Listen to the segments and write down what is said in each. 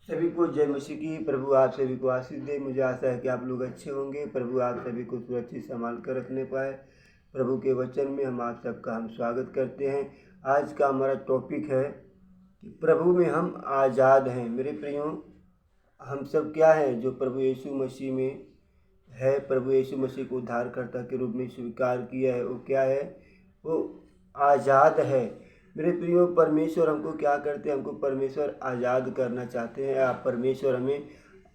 सभी को जय मसीह की। प्रभु आप सभी को आशीष दे। मुझे आशा है कि आप लोग अच्छे होंगे। प्रभु आप सभी को सुरक्षित संभाल कर रखने पाए। प्रभु के वचन में आप सबका हम स्वागत करते हैं। आज का हमारा टॉपिक है कि प्रभु में हम आज़ाद हैं। मेरे प्रियो, हम सब क्या हैं जो प्रभु यीशु मसीह में है, प्रभु यीशु मसीह को उद्धारकर्ता के रूप में स्वीकार किया है, वो क्या है? वो आज़ाद है। मेरे प्रियो, परमेश्वर हमको क्या करते हैं? हमको परमेश्वर आज़ाद करना चाहते हैं। आप परमेश्वर हमें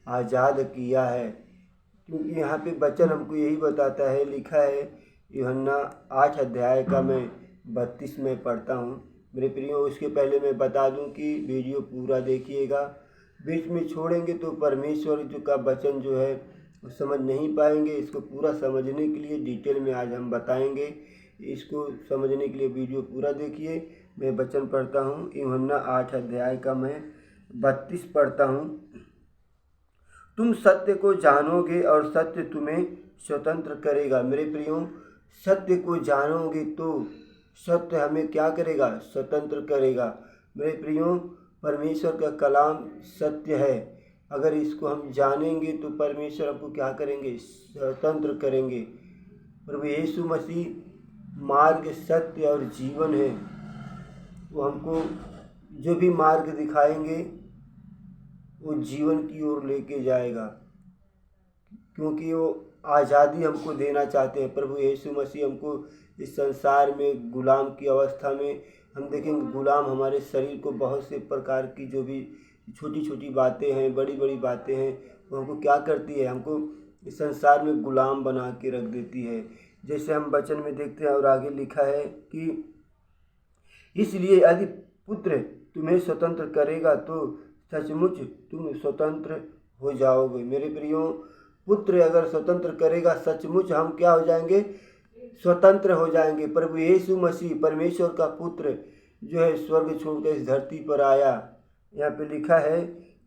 आज़ाद किया है, क्योंकि यहाँ पे वचन हमको यही बताता है। लिखा है यूहन्ना 8 अध्याय का मैं 32 में पढ़ता हूँ। मेरे प्रियो, उसके पहले मैं बता दूँ कि वीडियो पूरा देखिएगा। बीच में छोड़ेंगे तो परमेश्वर जो का वचन जो है वो समझ नहीं पाएंगे। इसको पूरा समझने के लिए डिटेल में आज हम बताएंगे। इसको समझने के लिए वीडियो पूरा देखिए। मैं वचन पढ़ता हूँ, यूहन्ना 8 अध्याय का मैं 32 पढ़ता हूँ। तुम सत्य को जानोगे और सत्य तुम्हें स्वतंत्र करेगा। मेरे प्रियो, सत्य को जानोगे तो सत्य हमें क्या करेगा? स्वतंत्र करेगा। मेरे प्रियो, परमेश्वर का कलाम सत्य है। अगर इसको हम जानेंगे तो परमेश्वर हमको क्या करेंगे? स्वतंत्र करेंगे। प्रभु यीशु मसीह मार्ग, सत्य और जीवन है। वो हमको जो भी मार्ग दिखाएंगे वो जीवन की ओर लेके जाएगा, क्योंकि वो आज़ादी हमको देना चाहते हैं। प्रभु यीशु मसीह हमको इस संसार में गुलाम की अवस्था में हम देखेंगे। गुलाम हमारे शरीर को बहुत से प्रकार की जो भी छोटी छोटी बातें हैं, बड़ी बड़ी बातें हैं, वो हमको क्या करती है? हमको इस संसार में गुलाम बना के रख देती है। जैसे हम वचन में देखते हैं और आगे लिखा है कि इसलिए यदि पुत्र तुम्हें स्वतंत्र करेगा तो सचमुच तुम स्वतंत्र हो जाओगे। मेरे प्रियो, पुत्र अगर स्वतंत्र करेगा, सचमुच हम क्या हो जाएंगे? स्वतंत्र हो जाएंगे। प्रभु यीशु मसीह परमेश्वर का पुत्र जो है स्वर्ग छोड़कर इस धरती पर आया। यहाँ पे लिखा है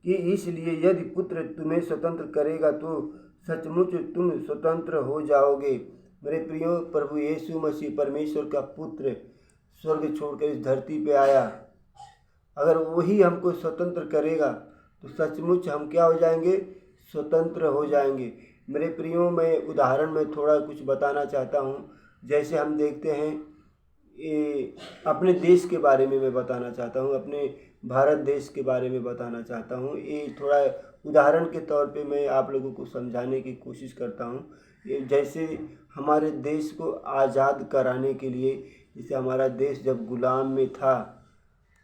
कि इसलिए यदि पुत्र तुम्हें स्वतंत्र करेगा तो सचमुच तुम स्वतंत्र हो जाओगे। मेरे प्रियो, प्रभु यीशु मसीह परमेश्वर का पुत्र स्वर्ग छोड़कर इस धरती पे आया। अगर वही हमको स्वतंत्र करेगा तो सचमुच हम क्या हो जाएंगे? स्वतंत्र हो जाएंगे। मेरे प्रियो, मैं उदाहरण में थोड़ा कुछ बताना चाहता हूँ। जैसे हम देखते हैं, ये अपने देश के बारे में मैं बताना चाहता हूँ, अपने भारत देश के बारे में बताना चाहता हूँ। ये थोड़ा उदाहरण के तौर पे मैं आप लोगों को समझाने की कोशिश करता हूँ। जैसे हमारे देश को आज़ाद कराने के लिए, जैसे हमारा देश जब गुलाम में था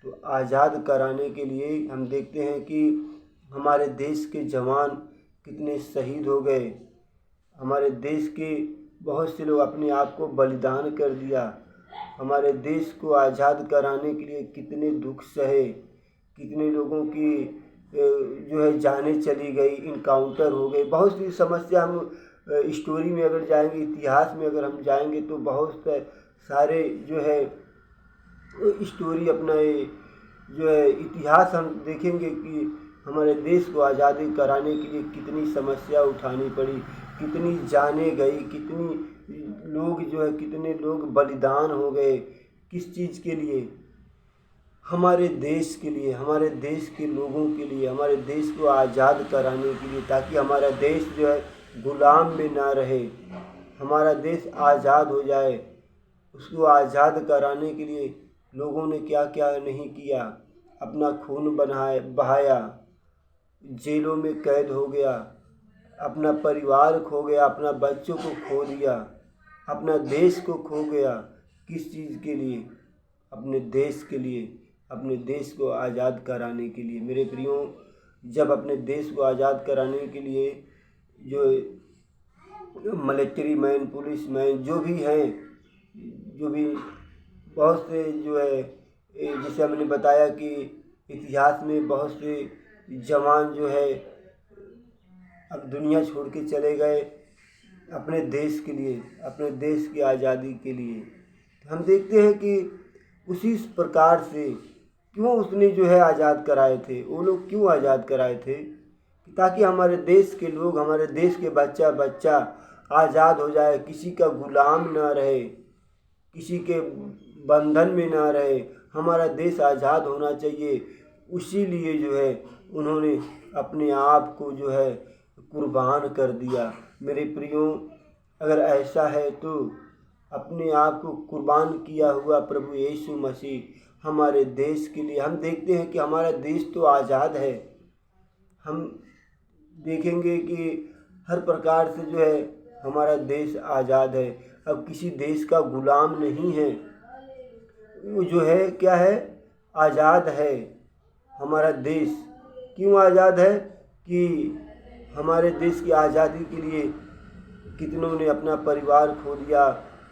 तो आज़ाद कराने के लिए हम देखते हैं कि हमारे देश के जवान कितने शहीद हो गए। हमारे देश के बहुत से लोग अपने आप को बलिदान कर दिया। हमारे देश को आज़ाद कराने के लिए कितने दुख सहे, कितने लोगों की जो है जानें चली गई, इनकाउंटर हो गए। बहुत सी समस्या हम स्टोरी में अगर जाएंगे, इतिहास में अगर हम जाएंगे तो बहुत सारे जो है स्टोरी अपना जो है इतिहास हम देखेंगे कि हमारे देश को आज़ादी कराने के लिए कितनी समस्या उठानी पड़ी, कितनी जानें गई, कितनी लोग जो है, कितने लोग बलिदान हो गए। किस चीज़ के लिए? हमारे देश के लिए, हमारे देश के लोगों के लिए, हमारे देश को आज़ाद कराने के लिए, ताकि हमारा देश जो है गुलाम में ना रहे, हमारा देश आज़ाद हो जाए। उसको आज़ाद कराने के लिए लोगों ने क्या क्या नहीं किया। अपना खून बहाया, जेलों में कैद हो गया, अपना परिवार खो गया, अपना बच्चों को खो दिया, अपना देश को खो गया। किस चीज़ के लिए? अपने देश के लिए, अपने देश को आज़ाद कराने के लिए। मेरे प्रियो, जब अपने देश को आज़ाद कराने के लिए जो मिलिट्री मैन, पुलिस मैन जो भी हैं, जो भी बहुत से जो है, जैसे हमने बताया कि इतिहास में बहुत से जवान जो है अब दुनिया छोड़ के चले गए अपने देश के लिए, अपने देश की आज़ादी के लिए। हम देखते हैं कि उसी प्रकार से क्यों उसने जो है आज़ाद कराए थे। वो लोग क्यों आज़ाद कराए थे? ताकि हमारे देश के लोग, हमारे देश के बच्चा बच्चा आज़ाद हो जाए, किसी का गुलाम ना रहे, किसी के बंधन में ना रहे। हमारा देश आज़ाद होना चाहिए। उसी लिए जो है उन्होंने अपने आप को जो है कुर्बान कर दिया। मेरे प्रियो, अगर ऐसा है तो अपने आप को कुर्बान किया हुआ प्रभु यीशु मसीह हमारे देश के लिए, हम देखते हैं कि हमारा देश तो आज़ाद है। हम देखेंगे कि हर प्रकार से जो है हमारा देश आज़ाद है, अब किसी देश का गुलाम नहीं है। वो जो है क्या है, आज़ाद है हमारा देश। क्यों आज़ाद है कि हमारे देश की आज़ादी के लिए कितनों ने अपना परिवार खो दिया,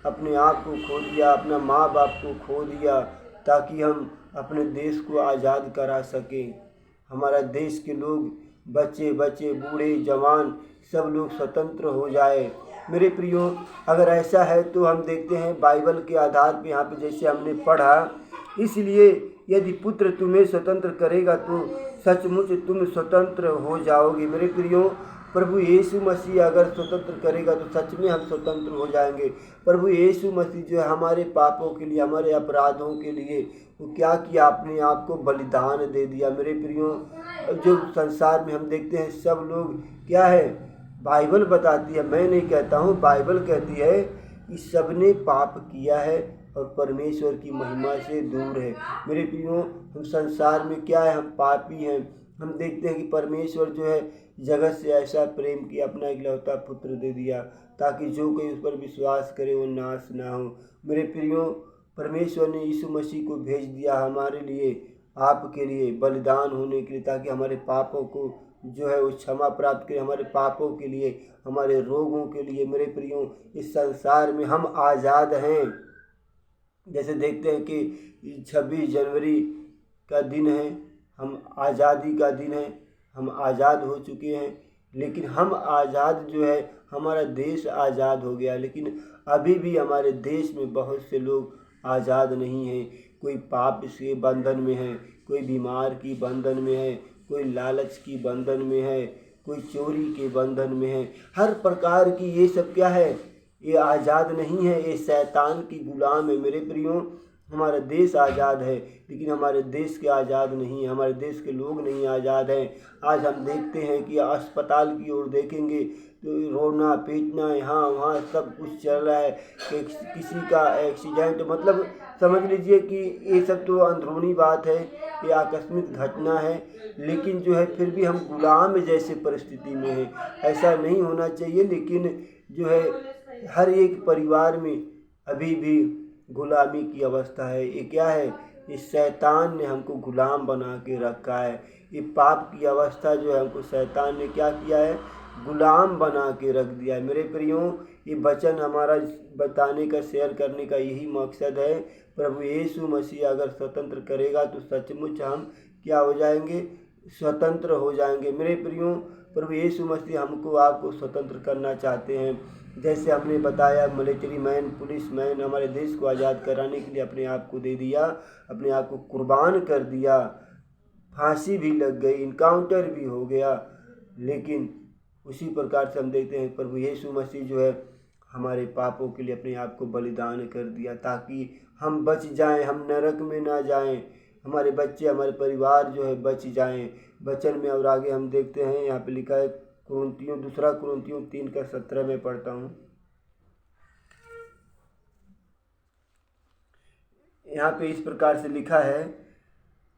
अपने आप को खो दिया, अपना माँ बाप को खो दिया, ताकि हम अपने देश को आज़ाद करा सकें। हमारा देश के लोग, बच्चे बूढ़े जवान, सब लोग स्वतंत्र हो जाए। मेरे प्रियो, अगर ऐसा है तो हम देखते हैं बाइबल के आधार पे, यहाँ पे जैसे हमने पढ़ा, इसलिए यदि पुत्र तुम्हें स्वतंत्र करेगा तो सचमुच तुम स्वतंत्र हो जाओगे। मेरे प्रियो, प्रभु यीशु मसीह अगर स्वतंत्र करेगा तो सच में हम स्वतंत्र हो जाएंगे। प्रभु यीशु मसीह जो है हमारे पापों के लिए, हमारे अपराधों के लिए वो क्या किया, अपने आप को बलिदान दे दिया। मेरे प्रियो, जो संसार में हम देखते हैं सब लोग क्या है, बाइबल बताती है, मैं नहीं कहता हूँ, बाइबल कहती है कि सबने पाप किया है और परमेश्वर की महिमा से दूर है। मेरे प्रियो, हम संसार में क्या है, हम पापी हैं। हम देखते हैं कि परमेश्वर जो है जगत से ऐसा प्रेम किया, अपना इकलौता पुत्र दे दिया, ताकि जो कोई उस पर विश्वास करे वो नाश ना हो। मेरे प्रियो, परमेश्वर ने यीशु मसीह को भेज दिया हमारे लिए, आपके लिए बलिदान होने के लिए, ताकि हमारे पापों को जो है वो क्षमा प्राप्त करे, हमारे पापों के लिए, हमारे रोगों के लिए। मेरे प्रियो, इस संसार में हम आज़ाद हैं। जैसे देखते हैं कि 26 जनवरी का दिन है, हम आज़ादी का दिन है, हम आज़ाद हो चुके हैं। लेकिन हम आज़ाद जो है, हमारा देश आज़ाद हो गया, लेकिन अभी भी हमारे देश में बहुत से लोग आज़ाद नहीं हैं। कोई पाप के बंधन में है, कोई बीमार की बंधन में है, कोई लालच की बंधन में है, कोई चोरी के बंधन में है। हर प्रकार की ये सब क्या है, ये आज़ाद नहीं है, ये शैतान की गुलाम है। मेरे प्रियो, हमारा देश आज़ाद है, लेकिन हमारे देश के आज़ाद नहीं है, हमारे देश के लोग नहीं आज़ाद हैं। आज हम देखते हैं कि अस्पताल की ओर देखेंगे तो रोना पीटना यहाँ वहाँ सब कुछ चल रहा है, कि किसी का एक्सीडेंट, मतलब समझ लीजिए कि ये सब तो अंदरूनी बात है, ये आकस्मिक घटना है। लेकिन जो है फिर भी हम गुलाम जैसे परिस्थिति में हैं। ऐसा नहीं होना चाहिए, लेकिन जो है हर एक परिवार में अभी भी गुलामी की अवस्था है। ये क्या है, इस शैतान ने हमको गुलाम बना के रखा है। ये पाप की अवस्था जो है हमको शैतान ने क्या किया है, गुलाम बना के रख दिया है। मेरे प्रियो, ये वचन हमारा बताने का, शेयर करने का यही मकसद है। प्रभु यीशु मसीह अगर स्वतंत्र करेगा तो सचमुच हम क्या हो जाएंगे, स्वतंत्र हो जाएंगे। मेरे प्रियो, प्रभु यीशु मसीह हमको आपको स्वतंत्र करना चाहते हैं। जैसे हमने बताया, मिलिट्री मैन, पुलिस मैन हमारे देश को आज़ाद कराने के लिए अपने आप को दे दिया, अपने आप को कुर्बान कर दिया, फांसी भी लग गई, इनकाउंटर भी हो गया। लेकिन उसी प्रकार से हम देखते हैं प्रभु यीशु मसीह जो है हमारे पापों के लिए अपने आप को बलिदान कर दिया, ताकि हम बच जाएं, हम नरक में ना जाएं, हमारे बच्चे, हमारे परिवार जो है बच जाएं वचन में। और आगे हम देखते हैं, यहाँ पे लिखा है दूसरा कुरिन्थियों 3:17 में पढ़ता हूँ। यहाँ पे इस प्रकार से लिखा है,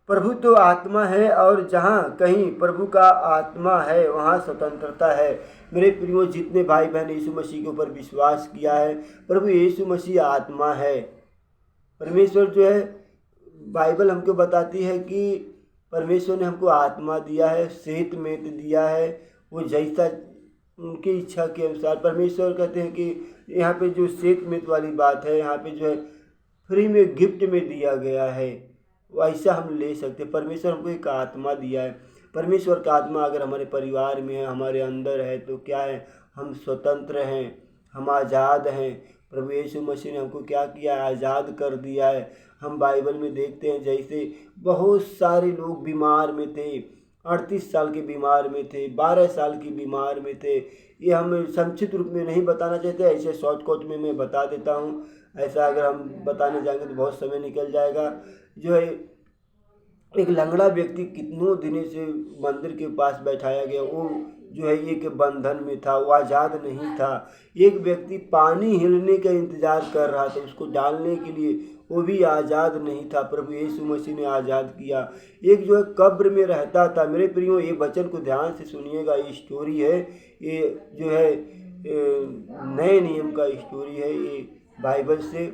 प्रभु तो आत्मा है और जहाँ कहीं प्रभु का आत्मा है वहाँ स्वतंत्रता है। मेरे प्रियो, जितने भाई बहन यीशु मसीह के ऊपर विश्वास किया है, प्रभु यीशु मसीह आत्मा है। परमेश्वर जो है, बाइबल हमको बताती है कि परमेश्वर ने हमको आत्मा दिया है, सेहत में दिया है, वो जैसा उनकी इच्छा के अनुसार। परमेश्वर कहते हैं कि यहाँ पे जो सेहत में वाली बात है, यहाँ पे जो है फ्री में गिफ्ट में दिया गया है, वैसा हम ले सकते हैं। परमेश्वर हमको एक आत्मा दिया है। परमेश्वर का आत्मा अगर हमारे परिवार में है, हमारे अंदर है, तो क्या है, हम स्वतंत्र हैं, हम आज़ाद हैं। प्रभु यीशु मसीह ने हमको क्या किया है, आज़ाद कर दिया है। हम बाइबल में देखते हैं जैसे बहुत सारे लोग बीमार में थे, 38 साल के बीमार में थे, 12 साल की बीमार में थे। ये हम संक्षिप्त रूप में नहीं बताना चाहते, ऐसे शॉर्टकट में मैं बता देता हूँ। ऐसा अगर हम बताने जाएंगे तो बहुत समय निकल जाएगा। जो है एक लंगड़ा व्यक्ति कितनों दिनों से मंदिर के पास बैठाया गया, वो जो है एक बंधन में था, वो आज़ाद नहीं था। एक व्यक्ति पानी हिलने का इंतज़ार कर रहा था उसको डालने के लिए, वो भी आज़ाद नहीं था। प्रभु यीशु मसीह ने आज़ाद किया। एक जो है कब्र में रहता था। मेरे प्रियो, ये वचन को ध्यान से सुनिएगा। ये स्टोरी है, ये जो है नए नियम का स्टोरी है। ये बाइबल से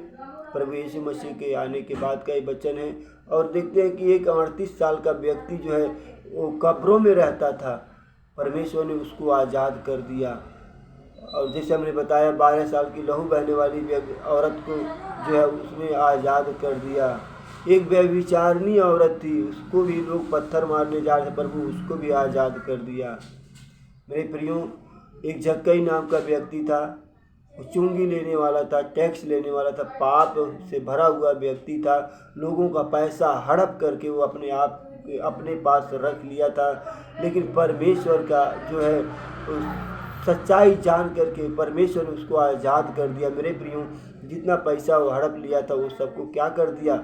प्रभु यीशु मसीह के आने के बाद का ये वचन है। और देखते हैं कि एक 38 साल का व्यक्ति जो है वो कब्रों में रहता था, परमेश्वर ने उसको आज़ाद कर दिया। और जैसे हमने बताया 12 साल की लहू बहने वाली औरत को जो है उसने आज़ाद कर दिया। एक व्यभिचारिणी औरत थी, उसको भी लोग पत्थर मारने जा रहे थे, प्रभु उसको भी आज़ाद कर दिया। मेरे प्रियो, एक जक्कई नाम का व्यक्ति था, चुंगी लेने वाला था, टैक्स लेने वाला था, पाप से भरा हुआ व्यक्ति था। लोगों का पैसा हड़प करके वो अपने पास रख लिया था। लेकिन परमेश्वर का जो है सच्चाई जान करके परमेश्वर ने उसको आज़ाद कर दिया। मेरे प्रियो, जितना पैसा वो हड़प लिया था वो सबको क्या कर दिया,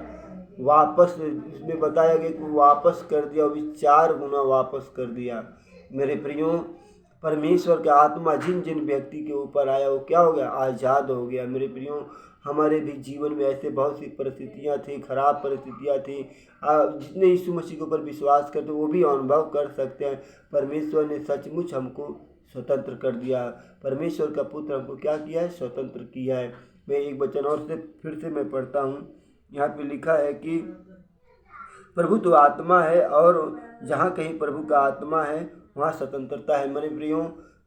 वापस, इसमें बताया गया कि वापस कर दिया, वो भी 4 गुना वापस कर दिया। मेरे प्रियो, परमेश्वर का आत्मा जिन जिन व्यक्ति के ऊपर आया वो क्या हो गया, आज़ाद हो गया। मेरे प्रियो, हमारे भी जीवन में ऐसे बहुत सी परिस्थितियाँ थी, खराब परिस्थितियाँ थी। जितने यीशु मसीह के ऊपर विश्वास करते वो भी अनुभव कर सकते हैं, परमेश्वर ने सचमुच हमको स्वतंत्र कर दिया। परमेश्वर का पुत्र हमको क्या किया है, स्वतंत्र किया है। मैं एक वचन और से फिर से मैं पढ़ता हूँ। यहाँ पे लिखा है कि प्रभु तो आत्मा है, और जहाँ कहीं प्रभु का आत्मा है वहाँ स्वतंत्रता है। मेरे प्रियो,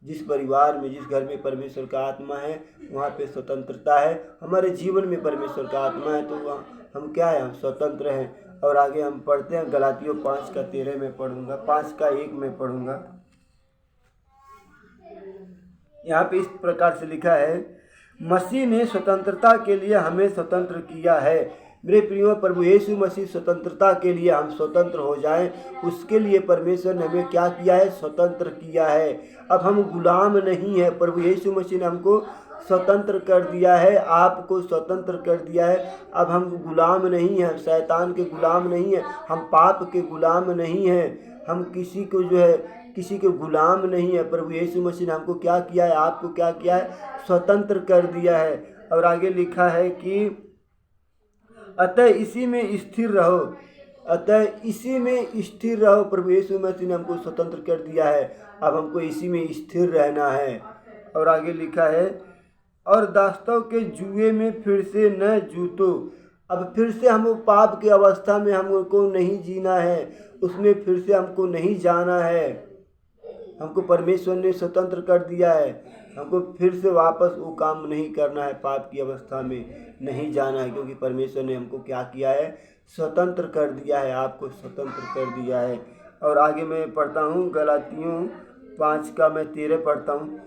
जिस परिवार में, जिस घर में परमेश्वर का आत्मा है वहाँ पे स्वतंत्रता है। हमारे जीवन में परमेश्वर का आत्मा है तो वहाँ हम क्या है, हम स्वतंत्र हैं। और आगे हम पढ़ते हैं गलातियों 5:13 में पढ़ूंगा, 5:1 में पढ़ूंगा। यहाँ पे इस प्रकार से लिखा है, मसीह ने स्वतंत्रता के लिए हमें स्वतंत्र किया है। मेरे प्रियो, प्रभु यीशु मसीह स्वतंत्रता के लिए हम स्वतंत्र हो जाएं, उसके लिए परमेश्वर ने हमें क्या किया है, स्वतंत्र किया है। अब हम गुलाम नहीं है, प्रभु यीशु मसीह ने हमको स्वतंत्र कर दिया है, आपको स्वतंत्र कर दिया है। अब हम गुलाम नहीं हैं, शैतान के गुलाम नहीं हैं, हम पाप के गुलाम नहीं हैं, हम किसी को जो है किसी के गुलाम नहीं है। प्रभु यीशु मसीह ने हमको क्या किया है, आपको क्या किया है, स्वतंत्र कर दिया है। और आगे लिखा है कि अतः इसी में स्थिर रहो, अतः इसी में स्थिर रहो। प्रभु यीशु मसीह ने हमको स्वतंत्र कर दिया है, अब हमको इसी में स्थिर रहना है। और आगे लिखा है, और दास्तों के जुए में फिर से न जूतो। अब फिर से हम पाप की अवस्था में हमको नहीं जीना है, उसमें फिर से हमको नहीं जाना है। हमको परमेश्वर ने स्वतंत्र कर दिया है, हमको फिर से वापस वो काम नहीं करना है, पाप की अवस्था में नहीं जाना है, क्योंकि परमेश्वर ने हमको क्या किया है, स्वतंत्र कर दिया है, आपको स्वतंत्र कर दिया है। और आगे मैं पढ़ता हूँ गलातियों 5:13 पढ़ता हूँ।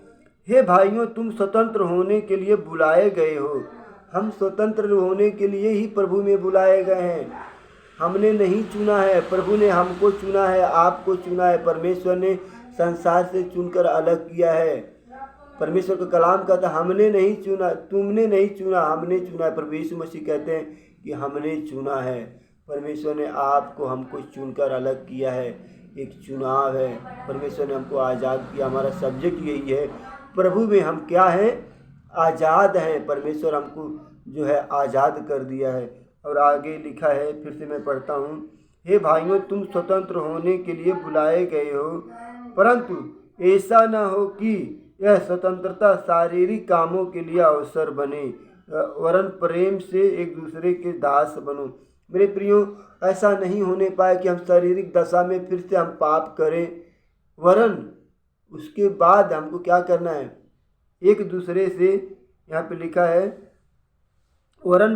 हे भाइयों, तुम स्वतंत्र होने के लिए बुलाए गए हो। हम स्वतंत्र होने के लिए ही प्रभु में बुलाए गए हैं, हमने नहीं चुना है, प्रभु ने हमको चुना है, आपको चुना है। परमेश्वर ने संसार से चुनकर अलग किया है। परमेश्वर का कलाम कहता है, हमने नहीं चुना, तुमने नहीं चुना, हमने चुना है। प्रभु यीशु मसीह कहते हैं कि हमने चुना है। परमेश्वर ने आपको हमको चुनकर अलग किया है, एक चुनाव है। परमेश्वर ने हमको आज़ाद किया। हमारा सब्जेक्ट यही है, प्रभु में हम क्या हैं, आज़ाद हैं। परमेश्वर हमको जो है आज़ाद कर दिया है। और आगे लिखा है, फिर से मैं पढ़ता हूँ। हे भाइयों, तुम स्वतंत्र होने के लिए बुलाए गए हो, परंतु ऐसा न हो कि यह स्वतंत्रता शारीरिक कामों के लिए अवसर बने, वरन प्रेम से एक दूसरे के दास बनो। मेरे प्रियो, ऐसा नहीं होने पाए कि हम शारीरिक दशा में फिर से हम पाप करें, वरन उसके बाद हमको क्या करना है, एक दूसरे से, यहाँ पे लिखा है, वरन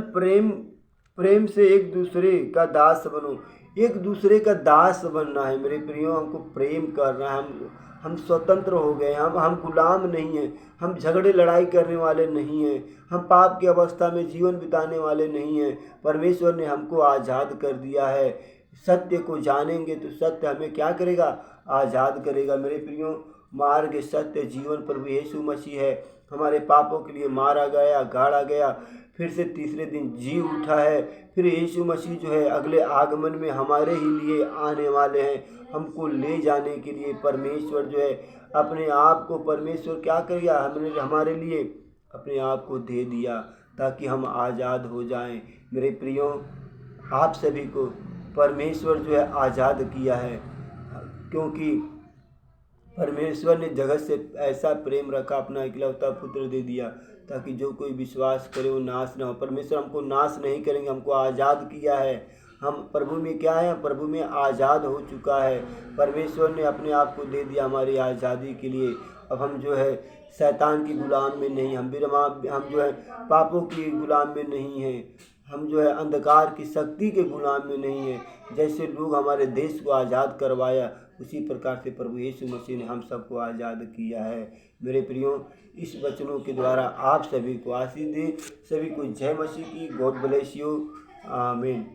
प्रेम से एक दूसरे का दास बनो। एक दूसरे का दास बनना है मेरे प्रियो, हमको प्रेम करना है। हम स्वतंत्र हो गए, हम गुलाम नहीं हैं, हम झगड़े लड़ाई करने वाले नहीं हैं, हम पाप की अवस्था में जीवन बिताने वाले नहीं हैं। परमेश्वर ने हमको आज़ाद कर दिया है। सत्य को जानेंगे तो सत्य हमें क्या करेगा, आज़ाद करेगा। मेरे प्रियो, मार्ग, सत्य, जीवन प्रभु यीशु मसीह है। हमारे पापों के लिए मारा गया, गाड़ा गया, फिर से तीसरे दिन जी उठा है। फिर यीशु मसीह जो है अगले आगमन में हमारे ही लिए आने वाले हैं, हमको ले जाने के लिए। परमेश्वर जो है अपने आप को, परमेश्वर क्या करेगा, हमने हमारे लिए अपने आप को दे दिया ताकि हम आज़ाद हो जाएं। मेरे प्रियो, आप सभी को परमेश्वर जो है आज़ाद किया है, क्योंकि परमेश्वर ने जगत से ऐसा प्रेम रखा, अपना इकलौता पुत्र दे दिया ताकि जो कोई विश्वास करे वो नाश ना हो। परमेश्वर हमको नाश नहीं करेंगे, हमको आज़ाद किया है। हम प्रभु में क्या है, प्रभु में आज़ाद हो चुका है। परमेश्वर ने अपने आप को दे दिया हमारी आज़ादी के लिए। अब हम जो है शैतान की गुलाम में नहीं, हम जो है पापों की गुलाम में नहीं हैं, हम जो है अंधकार की शक्ति के गुलाम में नहीं हैं। जैसे लोग हमारे देश को आज़ाद करवाया, उसी प्रकार से प्रभु यीशु मसीह ने हम सबको आज़ाद किया है। मेरे प्रियो, इस वचनों के द्वारा आप सभी को आशीष दें। सभी को जय मसीह की। God bless you. आमीन।